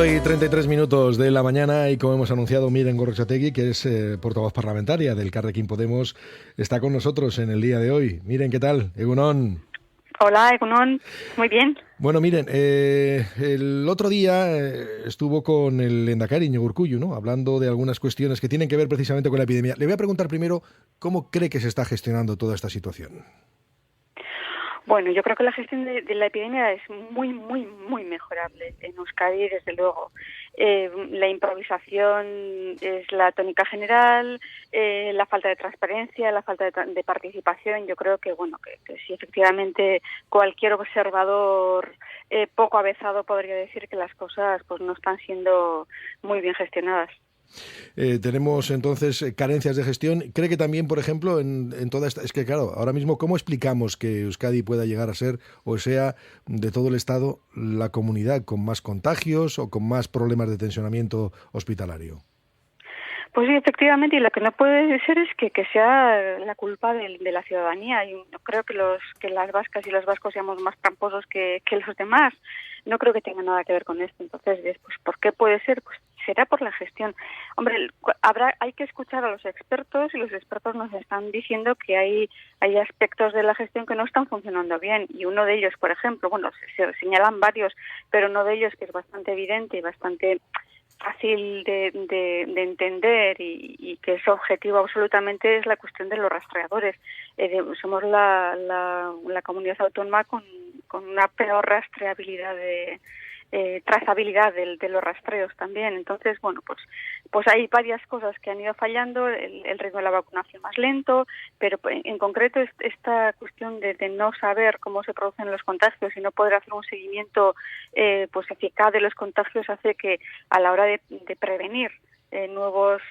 Hoy 33 minutos de la mañana y como hemos anunciado, Miren Gorrotxategi, que es portavoz parlamentaria del Elkarrekin Podemos, está con nosotros en el día de hoy. Miren, ¿qué tal? Egunon. Hola, Egunon. Muy bien. Bueno, miren, el otro día estuvo con el Lehendakari Iñigo Urkullu, ¿no? Hablando de algunas cuestiones que tienen que ver precisamente con la epidemia. Le voy a preguntar primero, ¿cómo cree que se está gestionando toda esta situación? Bueno, yo creo que la gestión de la epidemia es muy mejorable en Euskadi, desde luego. La improvisación es la tónica general, la falta de transparencia, la falta de participación. Yo creo que, bueno, que sí, efectivamente, cualquier observador poco avezado podría decir que las cosas pues no están siendo muy bien gestionadas. Tenemos entonces carencias de gestión. ¿Cree que también, por ejemplo, en toda esta... Es que claro, ahora mismo, ¿cómo explicamos que Euskadi pueda llegar a ser, o sea, de todo el Estado, la comunidad con más contagios o con más problemas de tensionamiento hospitalario? Pues sí, efectivamente, y lo que no puede ser es que sea la culpa de la ciudadanía. Y no creo que las vascas y los vascos seamos más tramposos que los demás. No creo que tenga nada que ver con esto. Entonces, pues, ¿por qué puede ser? Pues será por la gestión. Hombre, hay que escuchar a los expertos, y los expertos nos están diciendo que hay aspectos de la gestión que no están funcionando bien. Y uno de ellos, por ejemplo, bueno, se señalan varios, pero uno de ellos que es bastante evidente y bastante fácil de entender y que es objetivo absolutamente, es la cuestión de los rastreadores. Somos la comunidad autónoma con una peor rastreabilidad trazabilidad de los rastreos también. Entonces, bueno, pues hay varias cosas que han ido fallando, el ritmo de la vacunación más lento, pero en concreto esta cuestión de no saber cómo se producen los contagios y no poder hacer un seguimiento pues eficaz de los contagios hace que a la hora de prevenir nuevos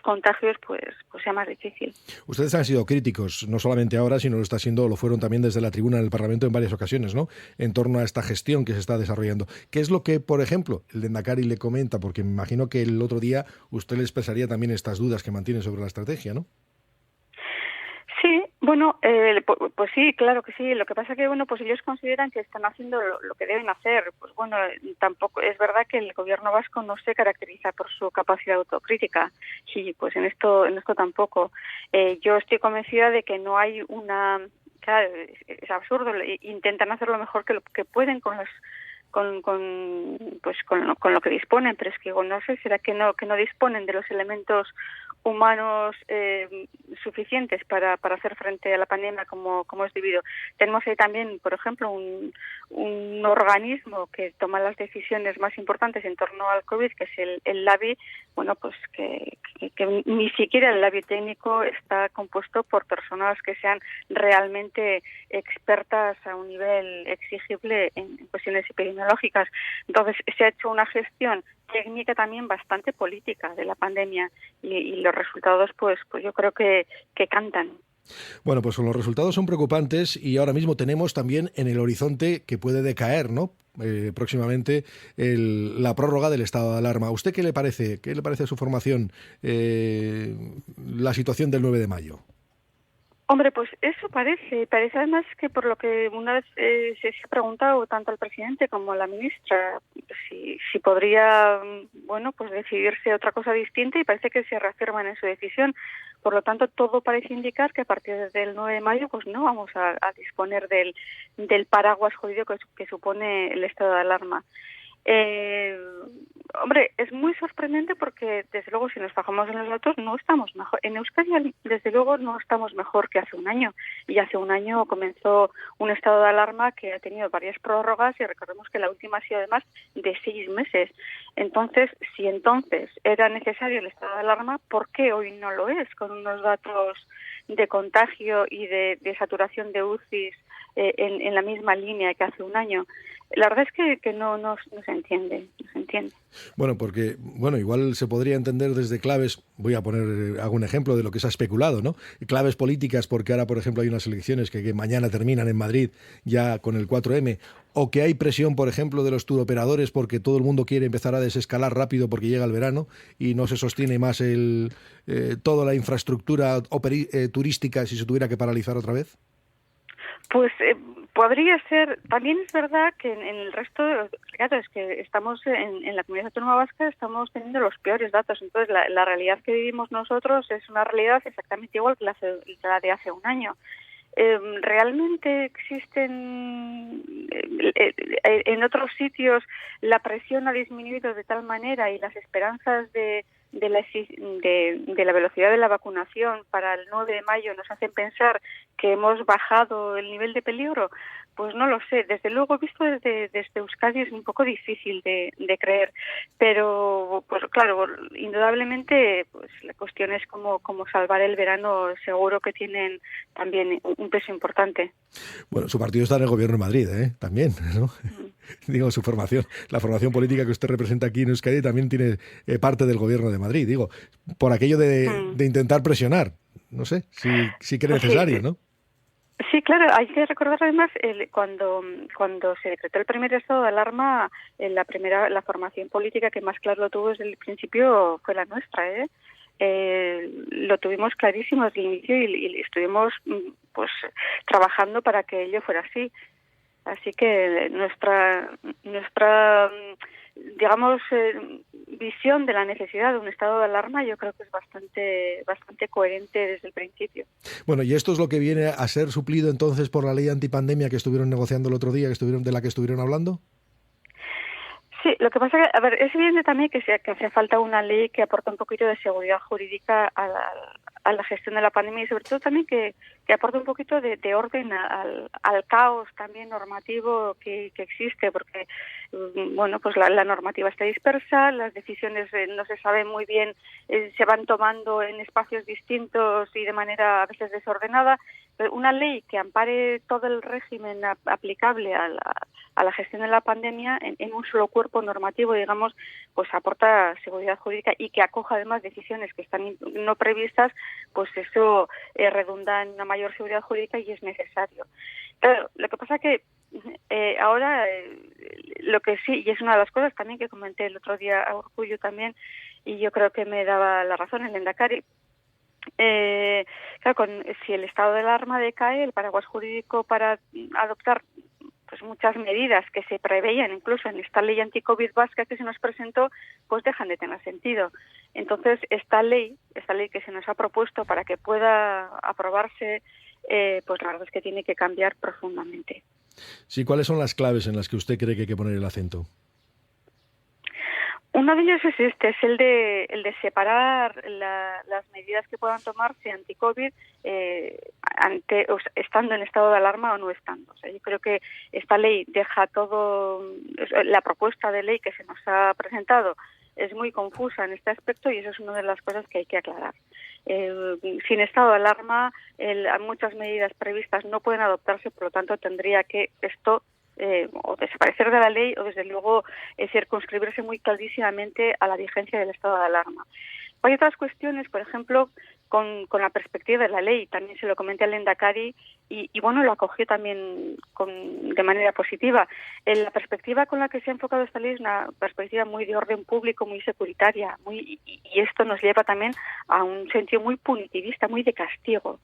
contagios pues sea más difícil. Ustedes han sido críticos, no solamente ahora, sino lo fueron también desde la tribuna del Parlamento en varias ocasiones, ¿no? En torno a esta gestión que se está desarrollando. ¿Qué es lo que, por ejemplo, el Lehendakari le comenta? Porque me imagino que el otro día usted le expresaría también estas dudas que mantiene sobre la estrategia, ¿no? Sí, bueno, pues sí, claro que sí. Lo que pasa que, bueno, pues ellos consideran que están haciendo lo que deben hacer. Pues bueno, tampoco es verdad que el gobierno vasco no se caracteriza por su capacidad autocrítica. Sí, pues en esto tampoco. Yo estoy convencida de que no hay una... Claro, es absurdo. Intentan hacer lo mejor que pueden con lo que disponen, pero es que no sé, será que no disponen de los elementos humanos suficientes para hacer frente a la pandemia como es debido. Tenemos ahí también, por ejemplo, un organismo que toma las decisiones más importantes en torno al COVID, que es el LABI. Bueno, pues que ni siquiera el LABI técnico está compuesto por personas que sean realmente expertas a un nivel exigible en cuestiones epidemiológicas. Entonces, se ha hecho una gestión técnica también bastante política de la pandemia y los resultados pues yo creo que cantan. Bueno, pues los resultados son preocupantes y ahora mismo tenemos también en el horizonte que puede decaer, ¿no? Próximamente la prórroga del estado de alarma. ¿A usted qué le parece? ¿Qué le parece a su formación la situación del 9 de mayo? Hombre, pues eso parece además que por lo que una vez se ha preguntado tanto al presidente como a la ministra si podría, bueno, pues decidirse otra cosa distinta, y parece que se reafirman en su decisión. Por lo tanto, todo parece indicar que a partir del 9 de mayo pues no vamos a disponer del paraguas jurídico que supone el estado de alarma. Hombre, es muy sorprendente porque, desde luego, si nos fijamos en los datos, no estamos mejor. En Euskadi, desde luego, no estamos mejor que hace un año. Y hace un año comenzó un estado de alarma que ha tenido varias prórrogas, y recordemos que la última ha sido, además, de 6 meses. Entonces, si entonces era necesario el estado de alarma, ¿por qué hoy no lo es? Con unos datos de contagio y de saturación de UCIs en la misma línea que hace un año. La verdad es que no se entiende, no se entiende. Bueno, porque, igual se podría entender desde claves, voy a poner algún ejemplo de lo que se ha especulado, ¿no? Claves políticas, porque ahora, por ejemplo, hay unas elecciones que mañana terminan en Madrid ya con el 4M, o que hay presión, por ejemplo, de los turoperadores porque todo el mundo quiere empezar a desescalar rápido porque llega el verano y no se sostiene más toda la infraestructura turística si se tuviera que paralizar otra vez. Pues Podría ser. También es verdad que en el resto, claro, es que estamos en la Comunidad Autónoma Vasca, estamos teniendo los peores datos. Entonces, la realidad que vivimos nosotros es una realidad exactamente igual que la de hace un año. Realmente existen en otros sitios la presión ha disminuido de tal manera y las esperanzas de la velocidad de la vacunación para el 9 de mayo nos hacen pensar que hemos bajado el nivel de peligro. Pues no lo sé. Desde luego, visto desde Euskadi es un poco difícil de creer. Pero, pues claro, indudablemente, pues la cuestión es cómo salvar el verano. Seguro que tienen también un peso importante. Bueno, su partido está en el gobierno de Madrid, también, ¿no? Digo, su formación, la formación política que usted representa aquí en Euskadi también tiene parte del gobierno de Madrid. Digo, por aquello de intentar presionar. No sé, si cree necesario, ¿no? Sí, claro, hay que recordar además cuando se decretó el primer estado de alarma, la formación política que más claro lo tuvo desde el principio fue la nuestra, lo tuvimos clarísimo desde el inicio y estuvimos pues trabajando para que ello fuera así. Así que nuestra digamos visión de la necesidad de un estado de alarma yo creo que es bastante coherente desde el principio. Bueno, y esto es lo que viene a ser suplido entonces por la ley antipandemia que estuvieron negociando el otro día, de la que estuvieron hablando. Sí, lo que pasa es que, a ver, es evidente también que hace falta una ley que aporte un poquito de seguridad jurídica a la gestión de la pandemia y sobre todo también que aporte un poquito de orden al caos también normativo que existe, porque bueno, pues la normativa está dispersa, las decisiones no se sabe muy bien, se van tomando en espacios distintos y de manera a veces desordenada. Una ley que ampare todo el régimen aplicable a la gestión de la pandemia en un solo cuerpo normativo, digamos, pues aporta seguridad jurídica y que acoja además decisiones que están no previstas, pues eso redunda en una mayor seguridad jurídica y es necesario. Claro, lo que pasa que ahora lo que sí, y es una de las cosas también que comenté el otro día a Urkullu también, y yo creo que me daba la razón el Lehendakari, claro, si el estado de alarma decae, el paraguas jurídico para adoptar pues muchas medidas que se preveían incluso en esta ley anti-COVID vasca que se nos presentó, pues dejan de tener sentido. Entonces, esta ley que se nos ha propuesto para que pueda aprobarse, pues la verdad es que tiene que cambiar profundamente. Sí, ¿cuáles son las claves en las que usted cree que hay que poner el acento? Uno de ellos es el de separar las medidas que puedan tomarse anti-COVID estando en estado de alarma o no estando. O sea, yo creo que esta ley deja la propuesta de ley que se nos ha presentado es muy confusa en este aspecto y eso es una de las cosas que hay que aclarar. Sin estado de alarma, muchas medidas previstas no pueden adoptarse, por lo tanto tendría que esto o desaparecer de la ley o desde luego circunscribirse muy clarísimamente a la vigencia del estado de alarma. Hay otras cuestiones, por ejemplo, con la perspectiva de la ley, también se lo comenté al Lehendakari y bueno, lo acogió también de manera positiva. La perspectiva con la que se ha enfocado esta ley es una perspectiva muy de orden público, muy securitaria, y esto nos lleva también a un sentido muy punitivista, muy de castigo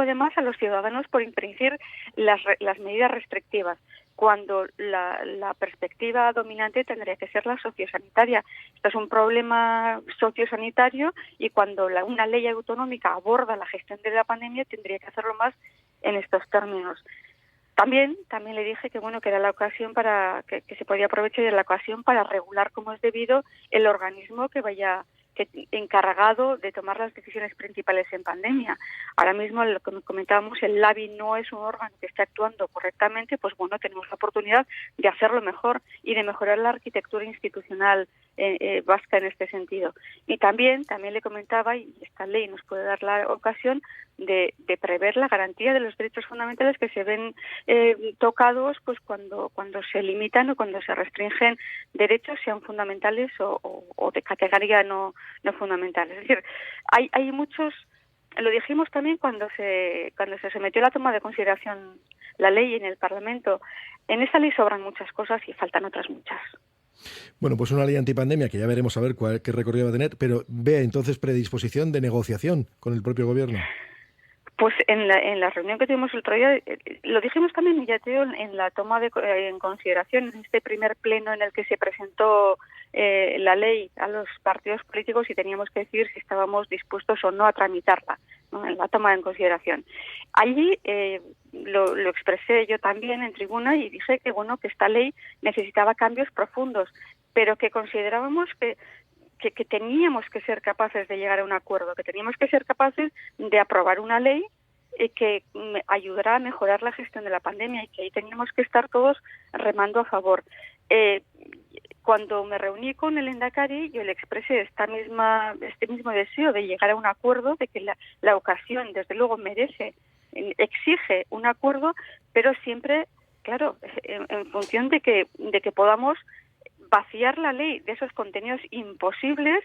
además a los ciudadanos por infringir las medidas restrictivas, cuando la perspectiva dominante tendría que ser la sociosanitaria. Esto es un problema sociosanitario y cuando una ley autonómica aborda la gestión de la pandemia tendría que hacerlo más en estos términos. También le dije que bueno, que era la ocasión para que se podía aprovechar de la ocasión para regular como es debido el organismo que encargado de tomar las decisiones principales en pandemia. Ahora mismo, lo que comentábamos, el LABI no es un órgano que esté actuando correctamente, pues bueno, tenemos la oportunidad de hacerlo mejor y de mejorar la arquitectura institucional vasca en este sentido. Y también le comentaba, y esta ley nos puede dar la ocasión de prever la garantía de los derechos fundamentales que se ven tocados pues cuando se limitan o cuando se restringen derechos, sean fundamentales o de categoría no fundamental. Es decir, hay muchos, lo dijimos también cuando se sometió a la toma de consideración la ley en el Parlamento. En esa ley sobran muchas cosas y faltan otras muchas. Bueno, pues una ley antipandemia que ya veremos a ver qué recorrido va a tener, pero vea entonces predisposición de negociación con el propio gobierno. Pues en la reunión que tuvimos el otro día, lo dijimos también, ya te digo, en la toma en consideración, en este primer pleno en el que se presentó la ley a los partidos políticos y teníamos que decir si estábamos dispuestos o no a tramitarla, ¿no? En la toma en consideración. Allí lo expresé yo también en tribuna y dije que bueno, que esta ley necesitaba cambios profundos, pero que considerábamos que teníamos que ser capaces de llegar a un acuerdo, que teníamos que ser capaces de aprobar una ley que ayudará a mejorar la gestión de la pandemia y que ahí teníamos que estar todos remando a favor. Cuando me reuní con el Lehendakari, yo le expresé este mismo deseo de llegar a un acuerdo, de que la ocasión, desde luego, exige un acuerdo, pero siempre, claro, en función de que podamos vaciar la ley de esos contenidos imposibles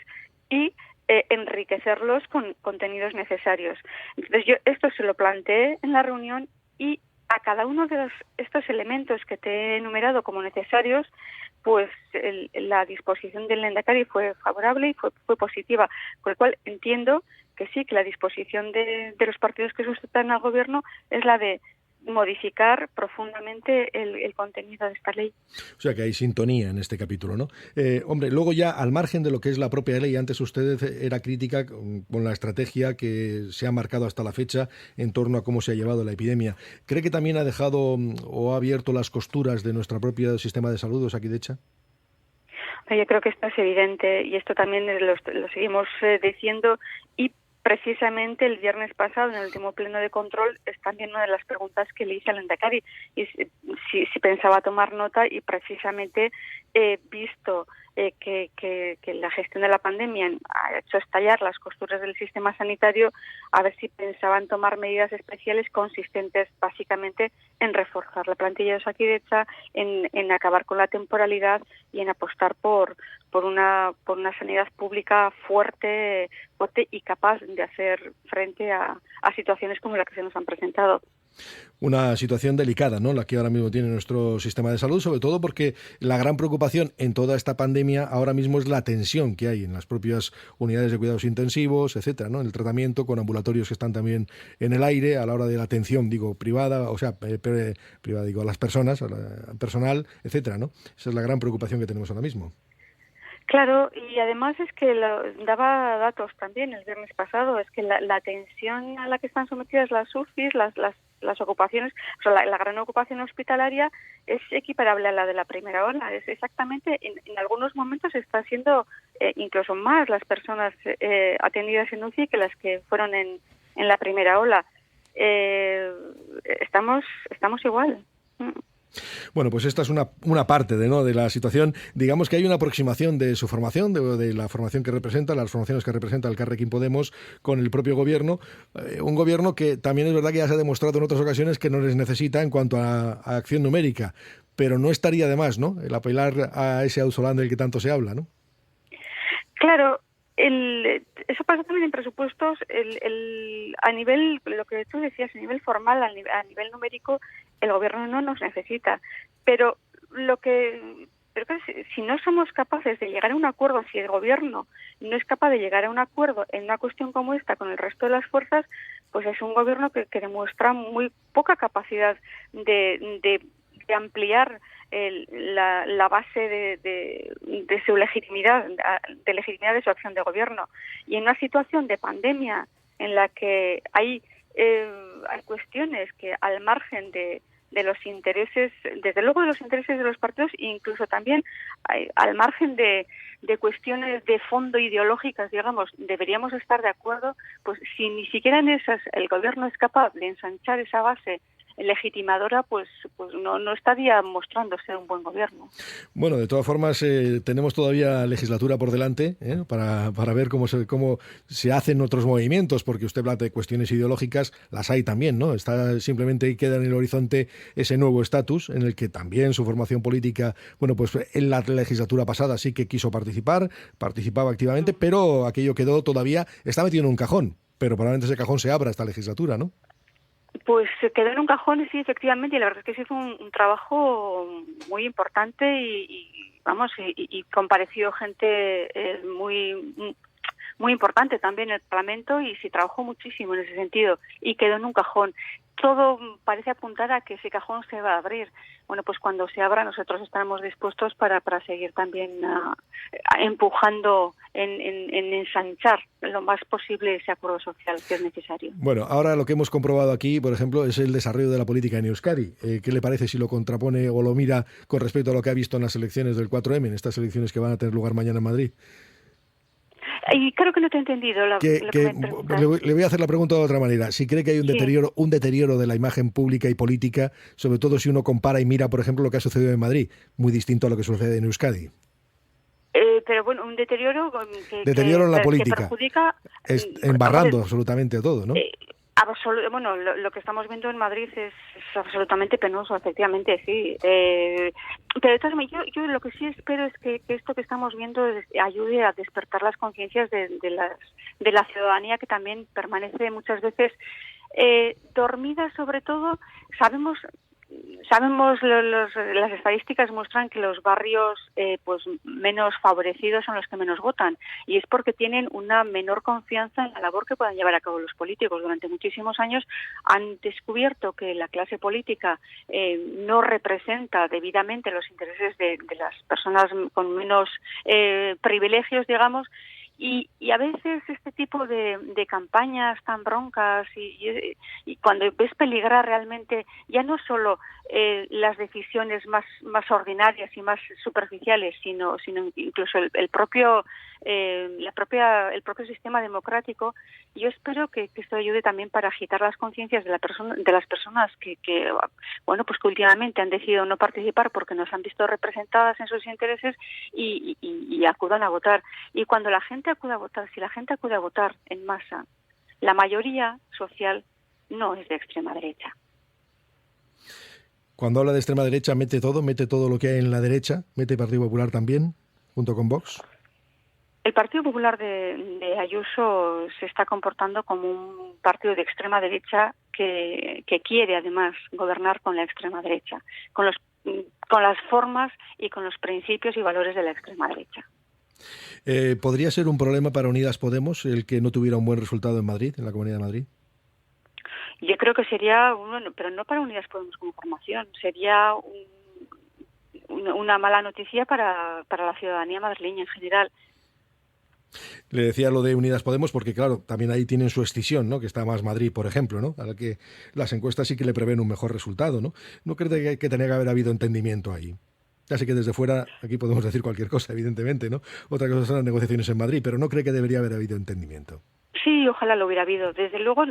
y enriquecerlos con contenidos necesarios. Entonces yo esto se lo planteé en la reunión y a cada uno de estos elementos que te he enumerado como necesarios, pues la disposición del Lehendakari fue favorable y fue positiva, con lo cual entiendo que sí, que la disposición de los partidos que sustentan al gobierno es la de modificar profundamente el contenido de esta ley. O sea que hay sintonía en este capítulo, ¿no? Hombre, luego ya al margen de lo que es la propia ley, antes usted era crítica con la estrategia que se ha marcado hasta la fecha en torno a cómo se ha llevado la epidemia. ¿Cree que también ha dejado o ha abierto las costuras de nuestro propio sistema de salud, Osakidetza? Yo creo que esto es evidente y esto también lo seguimos diciendo y precisamente el viernes pasado, en el último pleno de control, es también una de las preguntas que le hice al Lehendakari, y si pensaba tomar nota, y precisamente he visto que la gestión de la pandemia ha hecho estallar las costuras del sistema sanitario, a ver si pensaban tomar medidas especiales consistentes básicamente en reforzar la plantilla de Osakidetza, en acabar con la temporalidad y en apostar por una sanidad pública fuerte y capaz de hacer frente a situaciones como la que se nos han presentado. Una situación delicada, ¿no?, la que ahora mismo tiene nuestro sistema de salud, sobre todo porque la gran preocupación en toda esta pandemia ahora mismo es la tensión que hay en las propias unidades de cuidados intensivos, etcétera, ¿no?, en el tratamiento, con ambulatorios que están también en el aire a la hora de la atención, privada, o sea, privada, a las personas, al personal, etcétera, ¿no? Esa es la gran preocupación que tenemos ahora mismo. Claro, y además es que daba datos también el viernes pasado, es que la atención a la que están sometidas las UCIs, las ocupaciones, o sea, la gran ocupación hospitalaria es equiparable a la de la primera ola. Es exactamente, en algunos momentos está siendo incluso más las personas atendidas en UCI que las que fueron en la primera ola. Estamos igual. Bueno, pues esta es una parte de la situación. Digamos que hay una aproximación de su formación, de la formación que representa, las formaciones que representa el Elkarrekin Podemos con el propio gobierno. Un gobierno que también es verdad que ya se ha demostrado en otras ocasiones que no les necesita en cuanto a acción numérica, pero no estaría de más, ¿no?, el apelar a ese Auzolan del que tanto se habla, ¿no? Claro. Eso pasa también en presupuestos, a nivel, lo que tú decías, a nivel formal, a nivel numérico, el gobierno no nos necesita. Pero si no somos capaces de llegar a un acuerdo, si el gobierno no es capaz de llegar a un acuerdo en una cuestión como esta con el resto de las fuerzas, pues es un gobierno que demuestra muy poca capacidad de ampliar la base de su legitimidad, de legitimidad de su acción de gobierno. Y en una situación de pandemia en la que hay cuestiones que al margen de los intereses, desde luego de los intereses de los partidos, e incluso también al margen de cuestiones de fondo ideológicas, digamos, deberíamos estar de acuerdo, pues si ni siquiera en esas el gobierno es capaz de ensanchar esa base legitimadora, pues no estaría mostrándose un buen gobierno. Bueno, de todas formas, tenemos todavía legislatura por delante para ver cómo se hacen otros movimientos, porque usted habla de cuestiones ideológicas, las hay también, ¿no? Simplemente queda en el horizonte ese nuevo estatus en el que también su formación política, bueno, pues en la legislatura pasada sí que quiso participaba activamente, pero aquello está metido en un cajón, pero probablemente ese cajón se abra esta legislatura, ¿no? Pues se quedó en un cajón, sí, efectivamente, y la verdad es que se hizo un trabajo muy importante y compareció gente muy muy importante también en el Parlamento y se trabajó muchísimo en ese sentido y quedó en un cajón. Todo parece apuntar a que ese cajón se va a abrir. Bueno, pues cuando se abra nosotros estaremos dispuestos para seguir también empujando en ensanchar lo más posible ese acuerdo social que es necesario. Bueno, ahora lo que hemos comprobado aquí, por ejemplo, es el desarrollo de la política en Euskadi. ¿Qué le parece si lo contrapone o lo mira con respecto a lo que ha visto en las elecciones del 4M, en estas elecciones que van a tener lugar mañana en Madrid? Y creo que no te he entendido lo que me preguntas. Le voy a hacer la pregunta de otra manera. Si cree que hay un deterioro de la imagen pública y política, sobre todo si uno compara y mira, por ejemplo, lo que ha sucedido en Madrid, muy distinto a lo que sucede en Euskadi. Pero bueno, un deterioro en la política, que perjudica, embarrando absolutamente todo, ¿no? Bueno, lo que estamos viendo en Madrid es absolutamente penoso, efectivamente, sí. Pero entonces yo lo que sí espero es que esto que estamos viendo ayude a despertar las conciencias de la ciudadanía, que también permanece muchas veces dormida. Sobre todo, sabemos las estadísticas muestran que los barrios pues menos favorecidos son los que menos votan, y es porque tienen una menor confianza en la labor que puedan llevar a cabo los políticos. Durante muchísimos años han descubierto que la clase política no representa debidamente los intereses de las personas con menos privilegios, digamos. Y a veces este tipo de campañas tan broncas y cuando ves peligrar realmente ya no solo las decisiones más ordinarias y más superficiales, sino incluso el propio sistema democrático, yo espero que esto ayude también para agitar las conciencias de las personas que bueno, pues que últimamente han decidido no participar porque no se han visto representadas en sus intereses y acudan a votar. Y cuando la gente acude a votar, si la gente acude a votar en masa, la mayoría social no es de extrema derecha. Cuando habla de extrema derecha, mete todo lo que hay en la derecha, mete Partido Popular también, junto con Vox. El Partido Popular de Ayuso se está comportando como un partido de extrema derecha que quiere además gobernar con la extrema derecha, con las formas y con los principios y valores de la extrema derecha. ¿Podría ser un problema para Unidas Podemos el que no tuviera un buen resultado en Madrid, en la Comunidad de Madrid? Yo creo que sería, pero no para Unidas Podemos como formación, sería una mala noticia para la ciudadanía madrileña en general. Le decía lo de Unidas Podemos porque, claro, también ahí tienen su escisión, ¿no? Que está más Madrid, por ejemplo, ¿no? A la que las encuestas sí que le prevén un mejor resultado, ¿no? ¿No cree que tenía que haber habido entendimiento ahí? Ya sé que desde fuera aquí podemos decir cualquier cosa, evidentemente, ¿no? Otra cosa son las negociaciones en Madrid, pero ¿no cree que debería haber habido entendimiento? Sí, ojalá lo hubiera habido. Desde luego,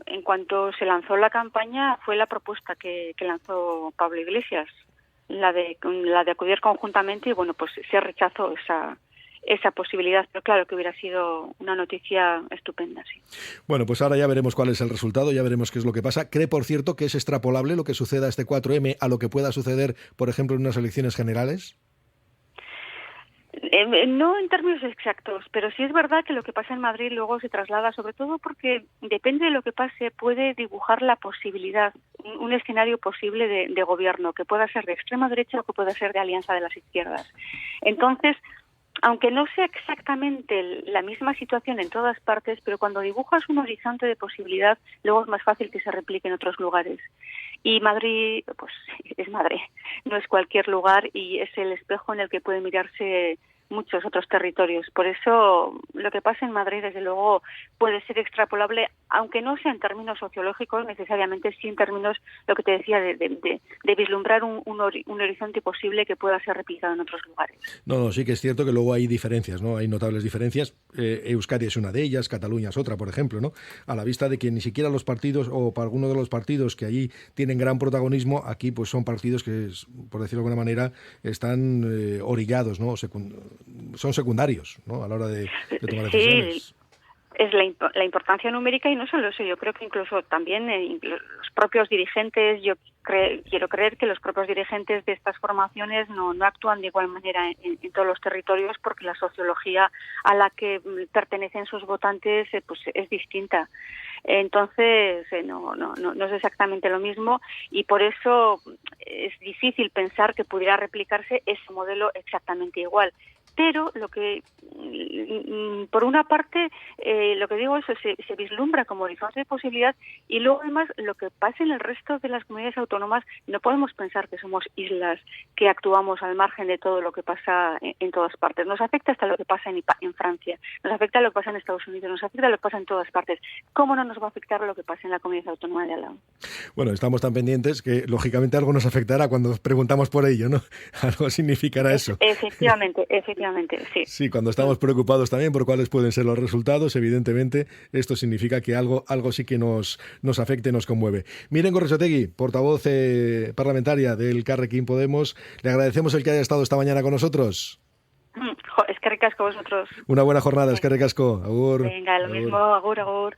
en cuanto se lanzó la campaña, fue la propuesta que lanzó Pablo Iglesias, la de acudir conjuntamente, y bueno, pues se rechazó esa posibilidad, pero claro que hubiera sido una noticia estupenda, sí. Bueno, pues ahora ya veremos cuál es el resultado, ya veremos qué es lo que pasa. ¿Cree, por cierto, que es extrapolable lo que suceda este 4M a lo que pueda suceder, por ejemplo, en unas elecciones generales? No en términos exactos, pero sí es verdad que lo que pasa en Madrid luego se traslada, sobre todo porque depende de lo que pase, puede dibujar la posibilidad, un escenario posible de gobierno, que pueda ser de extrema derecha o que pueda ser de alianza de las izquierdas. Entonces, aunque no sea exactamente la misma situación en todas partes, pero cuando dibujas un horizonte de posibilidad, luego es más fácil que se replique en otros lugares. Y Madrid, pues es Madrid, no es cualquier lugar y es el espejo en el que pueden mirarse muchos otros territorios. Por eso lo que pasa en Madrid, desde luego, puede ser extrapolable, aunque no sea en términos sociológicos necesariamente, sí en términos, lo que te decía, de vislumbrar un horizonte posible que pueda ser replicado en otros lugares. No, sí que es cierto que luego hay diferencias, ¿no? Hay notables diferencias. Euskadi es una de ellas, Cataluña es otra, por ejemplo, ¿no? A la vista de que ni siquiera los partidos, o para algunos de los partidos que allí tienen gran protagonismo, aquí pues son partidos que, por decirlo de alguna manera, están orillados, ¿no? Son secundarios, ¿no? A la hora de tomar decisiones. Sí. Es la importancia numérica, y no solo eso, yo creo que incluso también los propios dirigentes, quiero creer que los propios dirigentes de estas formaciones no actúan de igual manera en todos los territorios, porque la sociología a la que pertenecen sus votantes pues es distinta. Entonces no es exactamente lo mismo, y por eso es difícil pensar que pudiera replicarse ese modelo exactamente igual. pero lo que, por una parte, lo que digo, eso se vislumbra como horizonte de posibilidad, y luego además lo que pasa en el resto de las comunidades autónomas, no podemos pensar que somos islas que actuamos al margen de todo lo que pasa en todas partes. Nos afecta hasta lo que pasa en Francia, nos afecta lo que pasa en Estados Unidos, nos afecta lo que pasa en todas partes. ¿Cómo no nos va a afectar lo que pasa en la comunidad autónoma de al lado? Bueno, estamos tan pendientes que lógicamente algo nos afectará cuando preguntamos por ello, ¿no? Algo significará eso. Efectivamente, sí. Sí, cuando estamos preocupados también por cuáles pueden ser los resultados, evidentemente, esto significa que algo sí que nos afecte, nos conmueve. Miren Gorrotxategi, portavoz parlamentaria del Carrequín Podemos, le agradecemos el que haya estado esta mañana con nosotros. Eskerrik asko vosotros. Una buena jornada, eskerrik asko. Agur. Venga, lo mismo, agur.